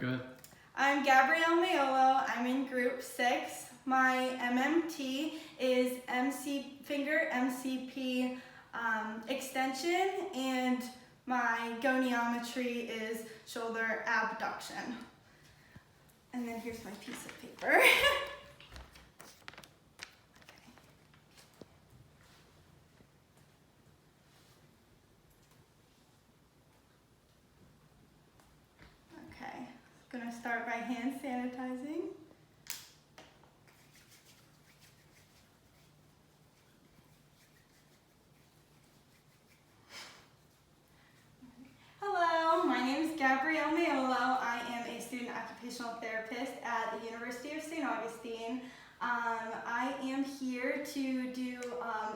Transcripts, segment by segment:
go ahead. I'm Gabrielle Maiolo. I'm in group 6. My MMT is finger MCP extension, and my goniometry is shoulder abduction. And then here's my piece of paper. Okay, gonna start by hand sanitizing. Hello, my name is Gabrielle Maiolo. I am a student occupational therapist at the University of St. Augustine. I am here to do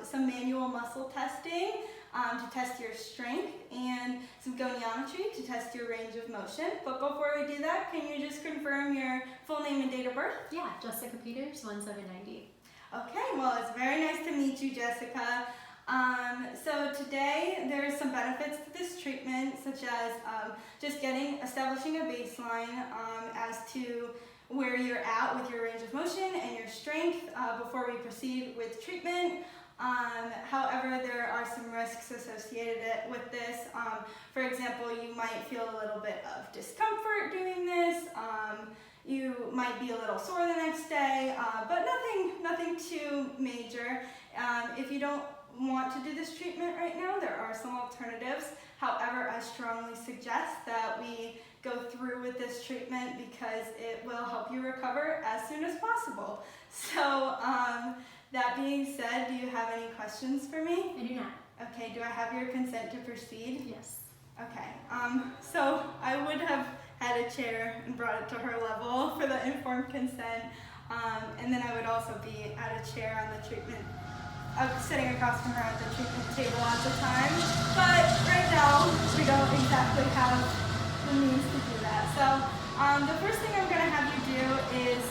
some manual muscle testing to test your strength and some goniometry to test your range of motion. But before we do that, can you just confirm your full name and date of birth? Yeah, Jessica Peters, 1790. Okay, well, it's very nice to meet you, Jessica. So today there's some benefits to this treatment, such as just establishing a baseline as to where you're at with your range of motion and your strength before we proceed with treatment. However, there are some risks associated with this. For example, you might feel a little bit of discomfort doing this. You might be a little sore the next day, but nothing too major. If you don't want to do this treatment right now, there are some alternatives. However, I strongly suggest that we go through with this treatment because it will help you recover as soon as possible. So that being said, do you have any questions for me? I do not. Okay, do I have your consent to proceed? Yes. Okay, so I would have had a chair and brought it to her level for the informed consent, and then I would also be at a chair on the treatment, sitting across from her at the treatment table at the time, but right now we don't exactly have the means to do that. So the first thing I'm going to have you do is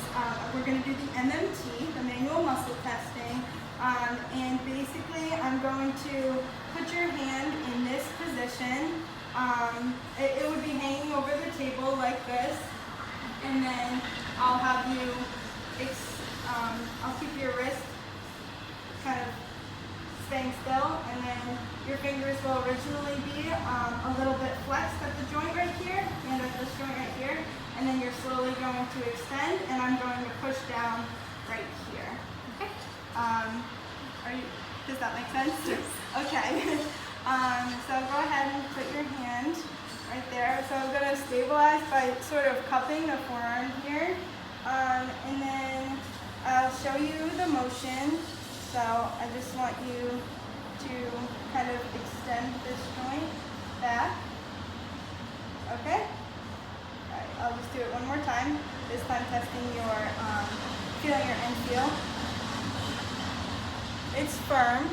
we're going to do the MMT, the manual muscle testing, and basically I'm going to put your hand in this position. It would be hanging over the table like this, and then I'll have you, I'll keep your wrist kind of staying still, and then your fingers will originally be a little bit flexed at the joint right here and at this joint right here, and then you're slowly going to extend, and I'm going to push down right here. Okay. Does that make sense? Yes. Okay. So go ahead and put your hand right there. So I'm going to stabilize by sort of cupping the forearm here, and then I'll show you the motion. So I just want you to kind of extend this joint back. Okay? Alright, I'll just do it one more time. This time testing feeling your end feel. It's firm.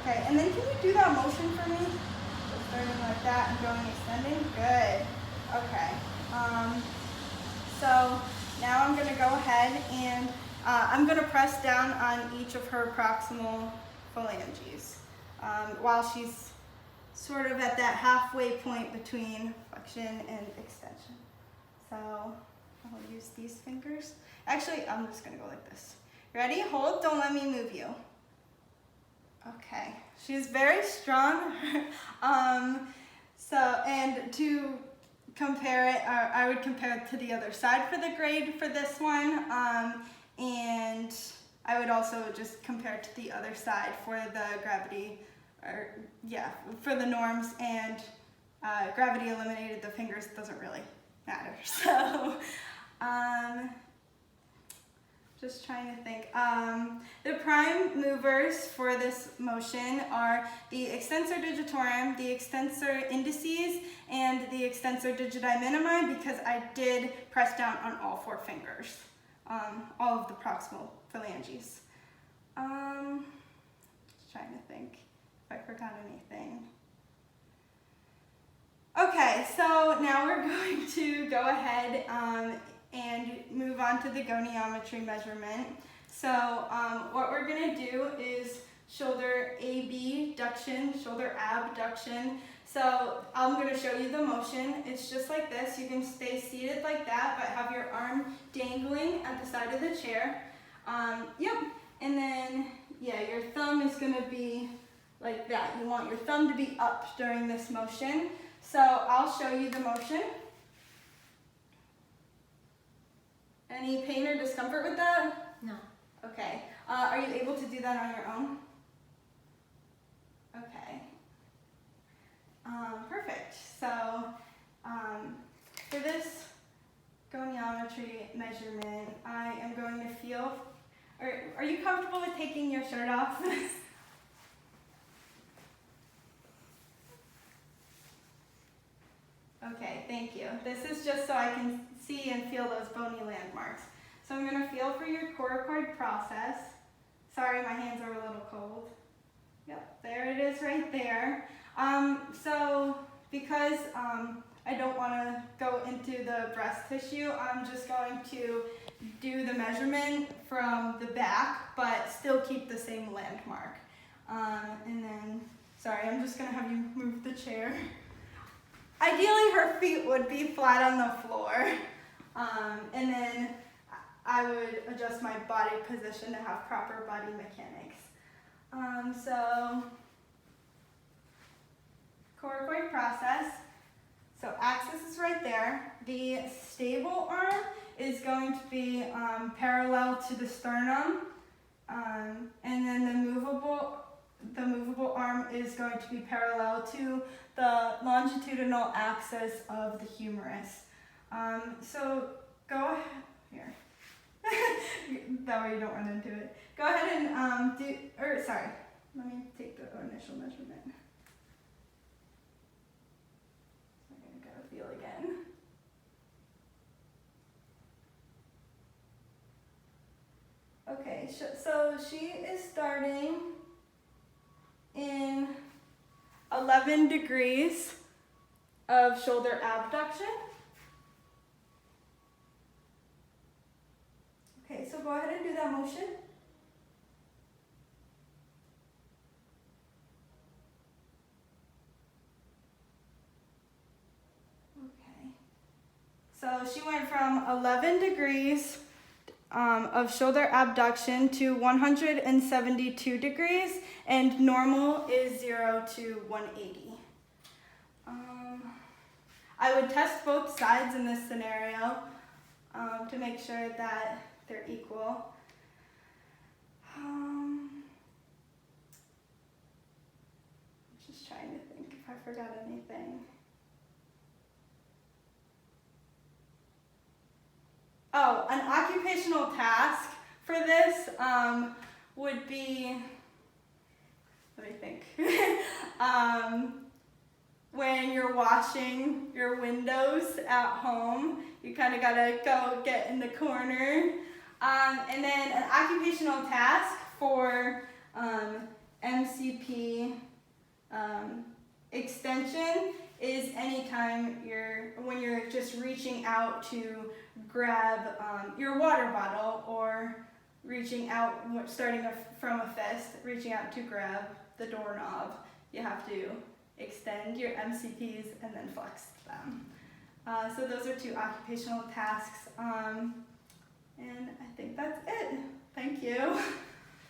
Okay, and then can you do that motion for me? So starting like that and going extending. Good. Okay. So now I'm going to go ahead and I'm going to press down on each of her proximal phalanges while she's sort of at that halfway point between flexion and extension. So I'll use these fingers. Actually, I'm just going to go like this. Ready? Hold. Don't let me move you. Okay. She's very strong. And to compare it, I would compare it to the other side for the grade for this one. And I would also just compare it to the other side for the gravity, for the norms, and gravity eliminated the fingers, doesn't really matter. So, just trying to think. The prime movers for this motion are the extensor digitorum, the extensor indices, and the extensor digiti minimi, because I did press down on all 4 fingers. All of the proximal phalanges. Just trying to think if I forgot anything. Okay, so now we're going to go ahead and move on to the goniometry measurement. So what we're going to do is shoulder abduction, shoulder abduction. So I'm going to show you the motion. It's just like this. You can stay seated like that, but have your arm dangling at the side of the chair. Yep. And then, yeah, your thumb is going to be like that. You want your thumb to be up during this motion. So I'll show you the motion. Any pain or discomfort with that? No. Okay. Are you able to do that on your own? Okay. Perfect. So for this goniometry measurement, I am going to feel, are you comfortable with taking your shirt off? Okay, thank you. This is just so I can see and feel those bony landmarks. So I'm going to feel for your coracoid process. Sorry, my hands are a little cold. Yep, there it is right there. So because I don't want to go into the breast tissue, I'm just going to do the measurement from the back, but still keep the same landmark. And then, sorry, I'm just going to have you move the chair. Ideally, her feet would be flat on the floor. And then I would adjust my body position to have proper body mechanics. So, coracoid process. So axis is right there. The stable arm is going to be parallel to the sternum. And then the movable arm is going to be parallel to the longitudinal axis of the humerus. So go ahead, here. That way you don't run into it. Go ahead and let me take the initial measurement. I'm gonna go feel again. Okay, so she is starting in 11 degrees of shoulder abduction. Okay, so go ahead and do that motion. Okay. So she went from 11 degrees of shoulder abduction to 172 degrees, and normal is 0 to 180. I would test both sides in this scenario to make sure that they're equal. Just trying to think if I forgot anything. Oh, an occupational task for this would be, let me think, when you're washing your windows at home, you kind of gotta go get in the corner. And then an occupational task for MCP extension is anytime when you're just reaching out to grab your water bottle, or reaching out, starting from a fist, reaching out to grab the doorknob. You have to extend your MCPs and then flex them. So those are 2 occupational tasks. And I think that's it. Thank you.